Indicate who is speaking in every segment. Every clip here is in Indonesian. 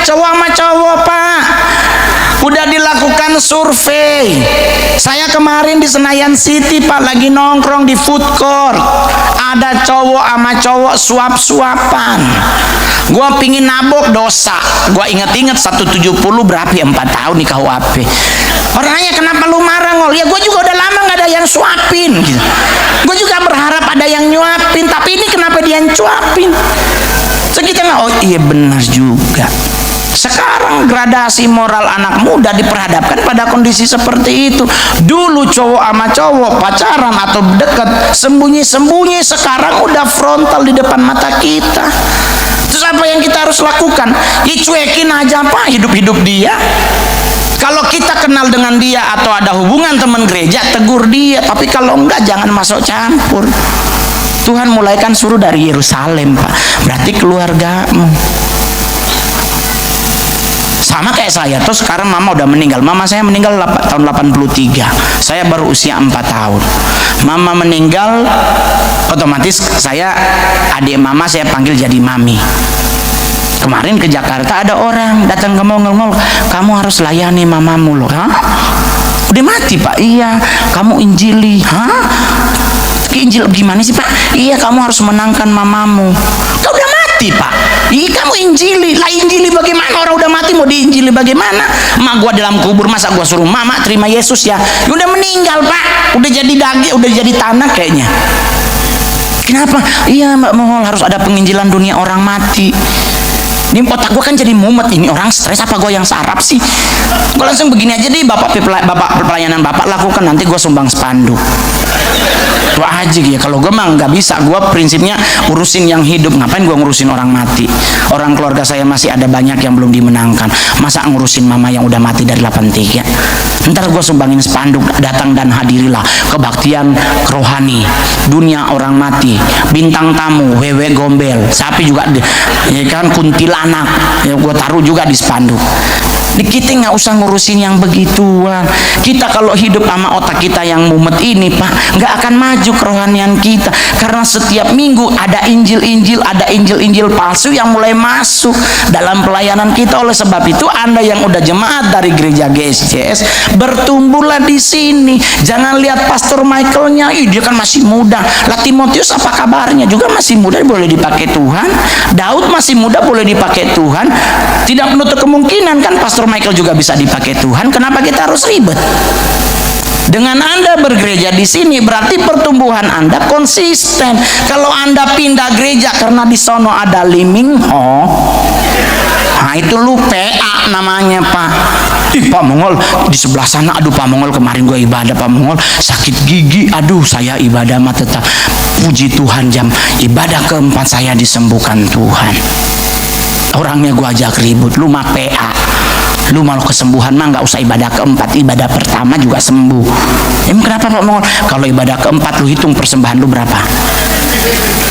Speaker 1: cowok sama cowok, Pak. Udah dilakukan survei. Saya kemarin di Senayan City, Pak, lagi nongkrong di food court. Ada cowok sama cowok suap-suapan. Gua pingin nabok dosa. Gua inget-inget 170 berapa ya, 4 tahun di KUHP. Orangnya kenapa lu marah, Ngol? Ya gua juga udah lama gak ada yang suapin gitu. Gua juga berharap ada yang nyuapin, tapi ini kenapa dia yang cuapin? So kita oh iya benar juga. Sekarang gradasi moral anak muda diperhadapkan pada kondisi seperti itu. Dulu cowok sama cowok pacaran atau dekat sembunyi-sembunyi, sekarang udah frontal di depan mata kita. Terus apa yang kita harus lakukan? Ya cuekin aja, Pak, hidup-hidup dia. Kalau kita kenal dengan dia atau ada hubungan teman gereja, tegur dia. Tapi kalau enggak, jangan masuk campur. Tuhan mulaikan suruh dari Yerusalem, Pak. Berarti keluargamu. Sama kayak saya. Terus sekarang mama udah meninggal. Mama saya meninggal tahun 83. Saya baru usia 4 tahun. Mama meninggal, otomatis saya, adik mama saya panggil jadi mami. Kemarin ke Jakarta ada orang datang ke Ngol, kamu harus layani mamamu loh. Hah? Udah mati, Pak. Iya, kamu injili. Hah? Injil gimana sih, Pak? Iya, kamu harus menangkan mamamu. Kau udah mati, Pak. Iya, kamu injili. Lah injili bagaimana? Orang udah mati mau diinjili bagaimana? Mak gua dalam kubur, masa gua suruh mama terima Yesus ya? Udah meninggal, Pak. Udah jadi daging, udah jadi tanah kayaknya. Kenapa? Iya, Mbak Mongol, harus ada penginjilan dunia orang mati. Ini otak gue kan jadi mumet, ini orang stres apa gue yang sarap sih? Gue langsung begini aja deh, bapak pelayanan bapak lakukan, nanti gue sumbang spanduk. Itu aja ya. Kalau gue mah nggak bisa, gue prinsipnya urusin yang hidup, ngapain gue ngurusin orang mati? Orang keluarga saya masih ada banyak yang belum dimenangkan, masa ngurusin mama yang udah mati dari 83? Ntar gue sumbangin spanduk, datang dan hadirilah kebaktian rohani, dunia orang mati, bintang tamu, wewe gombel, sapi juga, ya kan, kuntilanak, ya gue taruh juga di spanduk. Kita nggak usah ngurusin yang begituan. Kita kalau hidup sama otak kita yang mumet ini, Pak, nggak akan maju kerohanian kita. Karena setiap minggu ada injil-injil palsu yang mulai masuk dalam pelayanan kita. Oleh sebab itu, Anda yang udah jemaat dari gereja GSCS, bertumbuhlah di sini. Jangan lihat Pastor Michaelnya, dia kan masih muda. Lah Timotius apa kabarnya? Juga masih muda, boleh dipakai Tuhan. Daud masih muda, boleh dipakai Tuhan. Tidak menutup kemungkinan kan Pastor Michael juga bisa dipakai Tuhan. Kenapa kita harus ribet? Dengan Anda bergereja di sini berarti pertumbuhan Anda konsisten. Kalau Anda pindah gereja karena di sono ada limingho, nah itu lu PA namanya, Pak. Ih, Pak Mongol di sebelah sana, aduh Pak Mongol kemarin gue ibadah, Pak Mongol sakit gigi, aduh saya ibadah mah tetap, puji Tuhan jam ibadah keempat saya disembuhkan Tuhan. Orangnya gue ajak ribut, lu mah PA. Lu malu kesembuhan mah nggak usah ibadah keempat, ibadah pertama juga sembuh. Emang kenapa, Pak Mongol? Kalau ibadah keempat lu hitung persembahan lu berapa?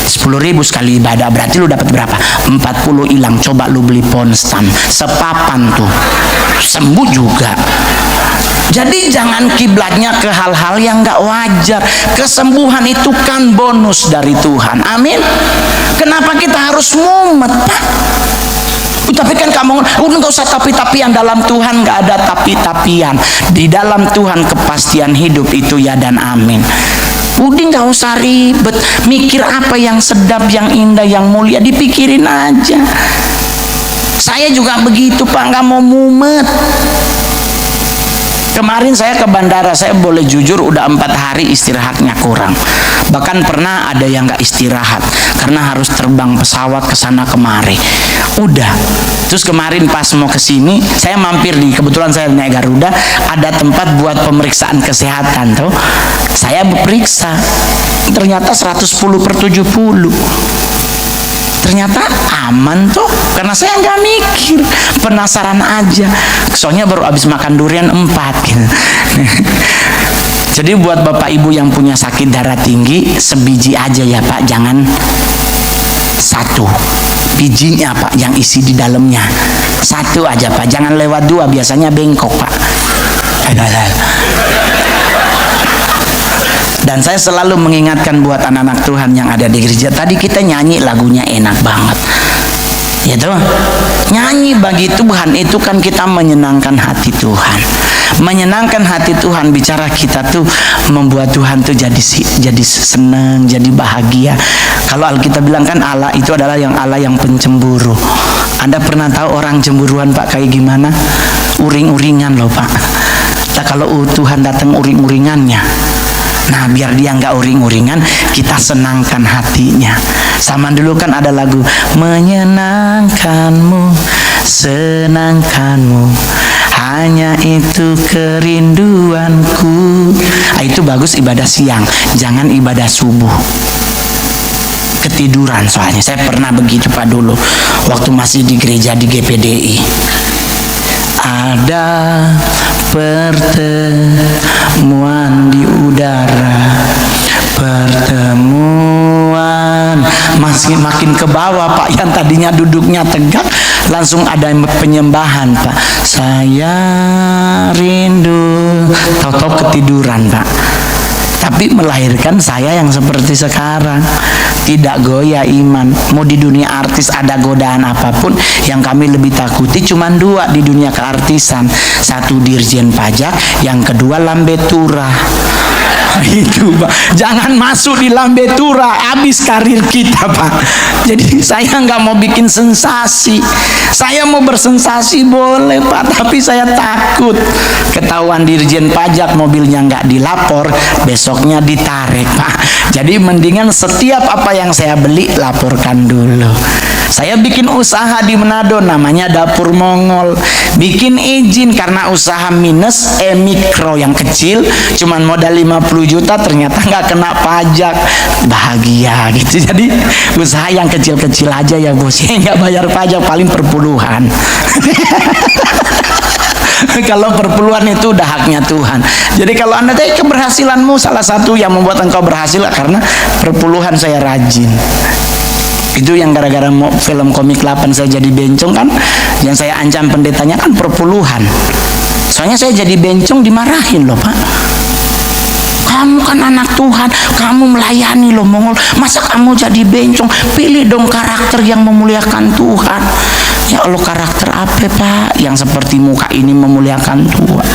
Speaker 1: 10.000 sekali ibadah, berarti lu dapat berapa? 40 hilang. Coba lu beli ponstan sepapan tuh, sembuh juga. Jadi jangan kiblatnya ke hal-hal yang nggak wajar. Kesembuhan itu kan bonus dari Tuhan. Amin. Kenapa kita harus mumet, Pak? Tapi kan kamu nggak usah tapi-tapian. Dalam Tuhan nggak ada tapi-tapian. Di dalam Tuhan kepastian hidup itu ya dan amin. Udah nggak usah ribet. Mikir apa yang sedap, yang indah, yang mulia, dipikirin aja. Saya juga begitu, Pak, nggak mau mumet. Kemarin saya ke bandara, saya boleh jujur udah 4 hari istirahatnya kurang. Bahkan pernah ada yang nggak istirahat karena harus terbang pesawat ke sana kemari. Udah. Terus kemarin pas mau ke sini, saya mampir di, kebetulan saya naik Garuda, ada tempat buat pemeriksaan kesehatan tuh. Saya periksa. Ternyata 110/70. Ternyata aman tuh, karena saya nggak mikir, penasaran aja. Soalnya baru habis makan durian 4 gitu. Jadi buat bapak ibu yang punya sakit darah tinggi, sebiji aja ya Pak, jangan 1 bijinya Pak, yang isi di dalamnya 1 aja Pak, jangan lewat 2, biasanya bengkok Pak. Dan saya selalu mengingatkan buat anak-anak Tuhan yang ada di gereja, tadi kita nyanyi lagunya enak banget, ya tuh. Nyanyi bagi Tuhan itu kan kita menyenangkan hati Tuhan. Menyenangkan hati Tuhan, bicara kita tuh membuat Tuhan tuh jadi senang, jadi bahagia. Kalau Alkitab bilang kan Allah itu adalah Allah yang pencemburu. Anda pernah tahu orang cemburuan Pak kayak gimana? Uring-uringan loh Pak. Nah, kalau Tuhan datang uring-uringannya. Nah, biar dia nggak uring-uringan, kita senangkan hatinya. Sama dulu kan ada lagu menyenangkanmu, senangkanmu, hanya itu kerinduanku. Nah, itu bagus ibadah siang, jangan ibadah subuh. Ketiduran soalnya. Saya pernah begitu Pak dulu, waktu masih di gereja di GPDI. Ada pertemuan di udara, pertemuan makin ke bawah Pak, yang tadinya duduknya tegak langsung ada penyembahan Pak. Saya rindu, tahu-tahu ketiduran Pak. Tapi melahirkan saya yang seperti sekarang, tidak goyah iman. Mau di dunia artis ada godaan apapun, yang kami lebih takuti cuma dua di dunia keartisan. Satu dirjen pajak, yang kedua lambe turah. Itu Pak, jangan masuk di lambe turah, habis karir kita Pak. Jadi saya nggak mau bikin sensasi. Saya mau bersensasi boleh Pak, tapi saya takut ketahuan dirjen pajak mobilnya nggak dilapor, besoknya ditarik Pak. Jadi mendingan setiap apa yang saya beli laporkan dulu. Saya bikin usaha di Manado namanya Dapur Mongol. Bikin izin karena usaha minus, mikro yang kecil, cuman modal 50 juta ternyata nggak kena pajak. Bahagia gitu. Jadi usaha yang kecil-kecil aja ya bos, nggak bayar pajak, paling perpuluhan. Kalau perpuluhan itu udah haknya Tuhan. Jadi kalau Anda tahu keberhasilanmu, salah satu yang membuat engkau berhasil karena perpuluhan saya rajin. Itu yang gara-gara film komik 8 saya jadi bencong kan, yang saya ancam pendetanya kan perpuluhan. Soalnya saya jadi bencong dimarahin loh Pak. Kamu kan anak Tuhan, kamu melayani loh Mongol, masa kamu jadi bencong? Pilih dong karakter yang memuliakan Tuhan. Ya Allah, karakter apa Pak yang seperti muka ini memuliakan Tuhan?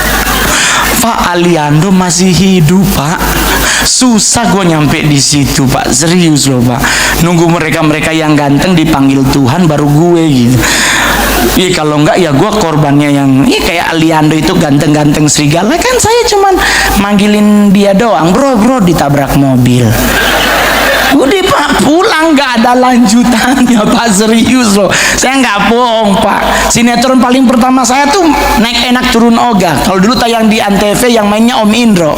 Speaker 1: Pak Aliando masih hidup Pak. Susah gue nyampe di situ Pak, serius loh Pak. Nunggu mereka yang ganteng dipanggil Tuhan baru gue gitu. Iya kalau enggak ya gue korbannya yang kayak Aliando itu ganteng-ganteng serigala kan, saya cuman manggilin dia doang, bro ditabrak mobil. Udah Pak, pulang nggak ada lanjutannya Pak, serius loh. Saya nggak bohong Pak. Sinetron paling pertama saya tuh Naik Enak Turun Ogah. Kalau dulu tayang di Antv yang mainnya Om Indro.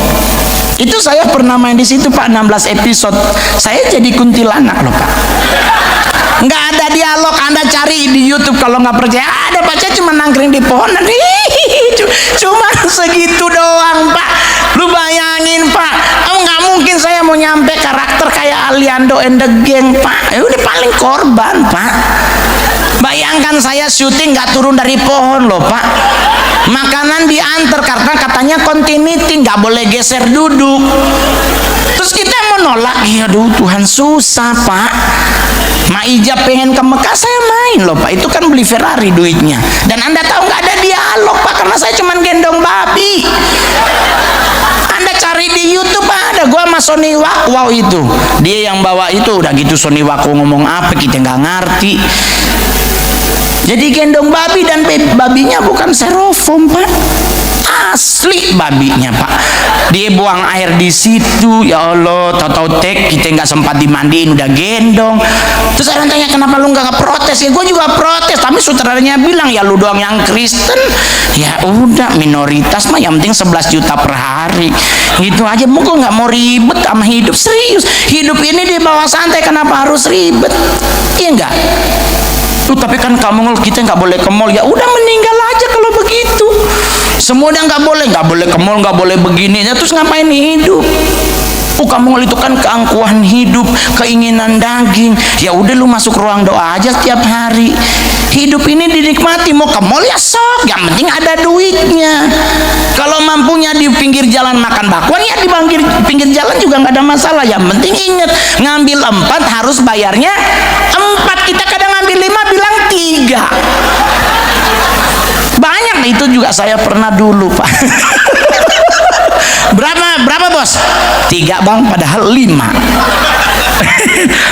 Speaker 1: Itu saya pernah main di situ Pak, 16 episode. Saya jadi kuntilanak loh Pak. Nggak ada dialog, Anda cari di YouTube kalau nggak percaya. Ada Pak, saya cuma nangkring di pohon. Cuma segitu doang Pak. Lu bayangin Pak, nggak mungkin saya mau nyampe karakter kayak Aliando and the Gang Pak. Udah paling korban Pak. Bayangkan saya syuting nggak turun dari pohon loh Pak. Makanan diantar karena katanya continuity, nggak boleh geser duduk. Terus kita mau nolak, ya aduh Tuhan susah Pak. Maijab pengen ke Mekah, saya main loh Pak. Itu kan beli Ferrari duitnya. Dan Anda tahu nggak ada dialog Pak, karena saya cuma gendong babi. Anda cari di YouTube ada gua sama Sony Wakwaw itu. Dia yang bawa itu, udah gitu Sony Wakwaw ngomong apa kita nggak ngerti. Jadi gendong babi dan babinya bukan styrofoam Pak, asli babinya Pak. Dia buang air di situ, ya Allah, tahu-tahu kita nggak sempat dimandiin udah gendong. Terus saya tanya kenapa lu nggak protes? Ya gue juga protes, tapi sutradaranya bilang ya lu doang yang Kristen. Ya udah, minoritas mah yang penting 11 juta per hari. Gitu aja, gue nggak mau ribet sama hidup, serius. Hidup ini dibawa santai, kenapa harus ribet? Iya enggak? Tapi kan kamu kita nggak boleh ke mall. Ya udah, meninggal aja kalau begitu. Semuanya nggak boleh ke mall, nggak boleh begini. Ya, terus ngapain hidup? Kamu itu kan keangkuhan hidup, keinginan daging. Ya udah, lu masuk ruang doa aja setiap hari. Hidup ini dinikmati, mau ke mall ya sok, yang penting ada duitnya. Kalau mampunya di pinggir jalan makan bakwan, ya di pinggir jalan juga nggak ada masalah. Yang penting inget, ngambil 4 harus bayarnya 4. Kita kadang ngambil 5 bilang 3. juga saya pernah dulu, Pak. Berapa bos? 3 bang, padahal 5.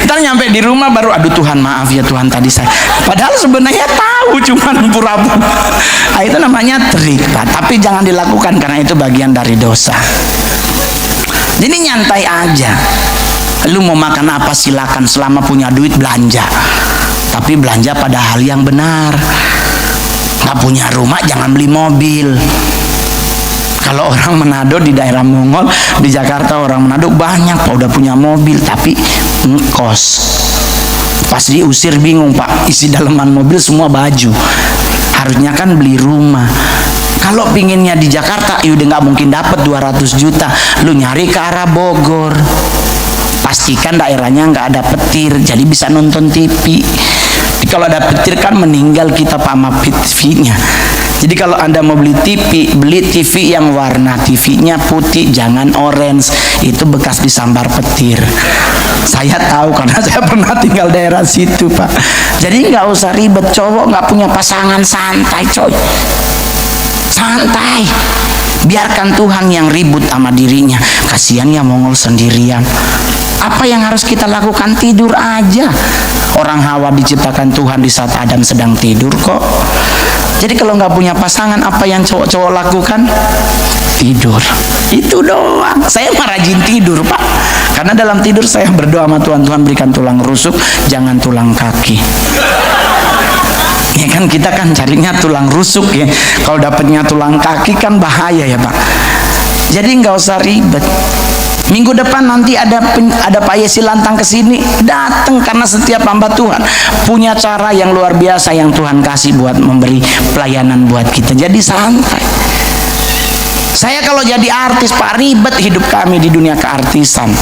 Speaker 1: Ntar nyampe di rumah baru, aduh Tuhan maaf ya Tuhan tadi saya, padahal sebenarnya tahu, cuman pura-pura. Nah, itu namanya trik, Pak. Tapi jangan dilakukan karena itu bagian dari dosa. Jadi nyantai aja. Lu mau makan apa silakan, selama punya duit belanja. Tapi belanja pada hal yang benar. Nggak punya rumah jangan beli mobil. Kalau orang Manado di daerah Mongol, di Jakarta orang Manado banyak Pak udah punya mobil tapi ngkos. Pas diusir bingung Pak, isi daleman mobil semua baju. Harusnya kan beli rumah. Kalau pinginnya di Jakarta, ya udah nggak mungkin dapat 200 juta. Lu nyari ke arah Bogor. Pastikan daerahnya nggak ada petir, jadi bisa nonton TV. Jadi kalau ada petir kan meninggal kita Pak sama TV-nya. Jadi kalau Anda mau beli TV, beli TV yang warna TV-nya putih, jangan orange. Itu bekas disambar petir. Saya tahu karena saya pernah tinggal daerah situ Pak. Jadi nggak usah ribet, cowok nggak punya pasangan santai coy. Santai. Biarkan Tuhan yang ribut sama dirinya. Kasihan ya Mongol sendirian. Apa yang harus kita lakukan? Tidur aja. Orang Hawa diciptakan Tuhan di saat Adam sedang tidur kok. Jadi kalau nggak punya pasangan, apa yang cowok-cowok lakukan? Tidur. Itu doang. Saya mah rajin tidur Pak. Karena dalam tidur saya berdoa sama Tuhan, Tuhan berikan tulang rusuk, jangan tulang kaki. Ya kan kita kan carinya tulang rusuk ya. Kalau dapatnya tulang kaki kan bahaya ya Pak. Jadi nggak usah ribet. Minggu depan nanti ada Pak Yesi Lantang kesini, datang karena setiap hamba Tuhan punya cara yang luar biasa yang Tuhan kasih buat memberi pelayanan buat kita. Jadi santai. Saya kalau jadi artis Pak, ribet hidup kami di dunia keartisan.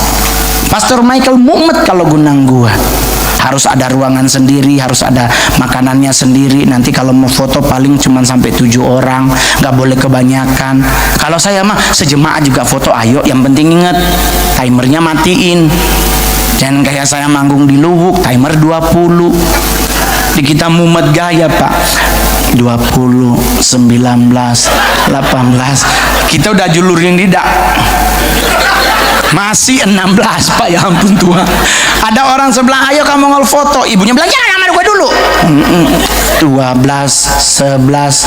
Speaker 1: Pastor Michael mumet kalau gunang gua. Harus ada ruangan sendiri, harus ada makanannya sendiri. Nanti kalau mau foto paling cuma sampai 7 orang, nggak boleh kebanyakan. Kalau saya mah sejemaah juga foto, ayo. Yang penting inget timernya matiin. Jangan kayak saya manggung di Luwuk, timer 20. Di kita mumet gaya Pak. 20, 19, 18. Kita udah julurin lidah. Masih 16 Pak, ya ampun Tuhan. Ada orang sebelah, ayo kamu ngol foto. Ibunya bilang, jangan sama gue dulu. 12, 11,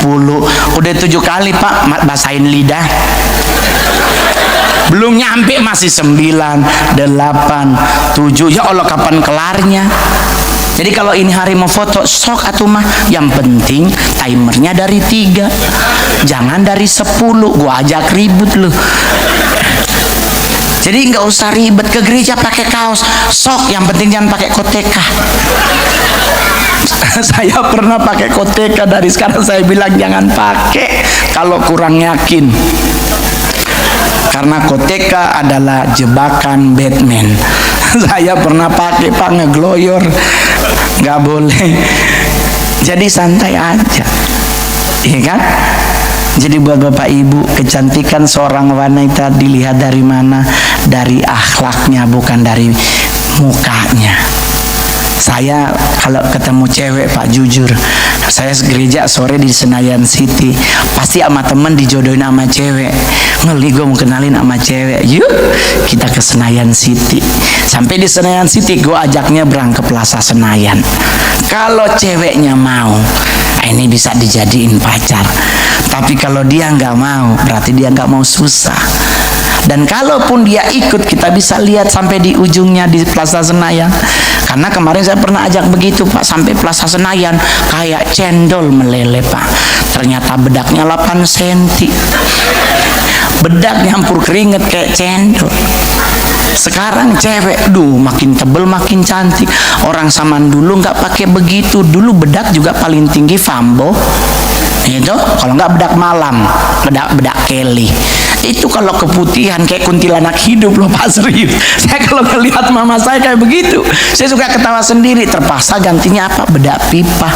Speaker 1: 10. Udah 7 kali Pak basahin lidah. Belum nyampe masih 9, 8, 7. Ya Allah kapan kelarnya. Jadi kalau ini hari mau foto, sok atuh mah. Yang penting timernya dari 3. Jangan dari 10. Gua ajak ribut loh. Jadi nggak usah ribet, ke gereja pakai kaos, sok, yang penting jangan pakai koteka. Saya pernah pakai koteka, dari sekarang saya bilang jangan pakai kalau kurang yakin. Karena koteka adalah jebakan Batman. Saya pernah pakai Pak, ngegloyor, nggak boleh. Jadi santai aja, iya kan? Jadi buat Bapak Ibu, kecantikan seorang wanita dilihat dari mana? Dari akhlaknya, bukan dari mukanya. Saya kalau ketemu cewek Pak, jujur, saya gereja sore di Senayan City, pasti sama temen dijodohin sama cewek. Ngeli gue mau kenalin sama cewek, yuk kita ke Senayan City. Sampai di Senayan City gue ajaknya berangkat ke Plaza Senayan. Kalau ceweknya mau, ini bisa dijadiin pacar. Tapi kalau dia nggak mau, berarti dia nggak mau susah. Dan kalaupun dia ikut, kita bisa lihat sampai di ujungnya di Plaza Senayan. Karena kemarin saya pernah ajak begitu Pak, sampai Plaza Senayan kayak cendol meleleh Pak. Ternyata bedaknya 8 cm. Bedak nyampur keringet kayak cendol. Sekarang cewek, makin tebel makin cantik. Orang zaman dulu nggak pakai begitu. Dulu bedak juga paling tinggi Fambo. Itu kalau nggak bedak malam, bedak Kelly. Itu kalau keputihan kayak kuntilanak hidup loh Pak, serius. Saya kalau ngelihat mama saya kayak begitu, saya suka ketawa sendiri. Terpaksa gantinya apa? Bedak pipa.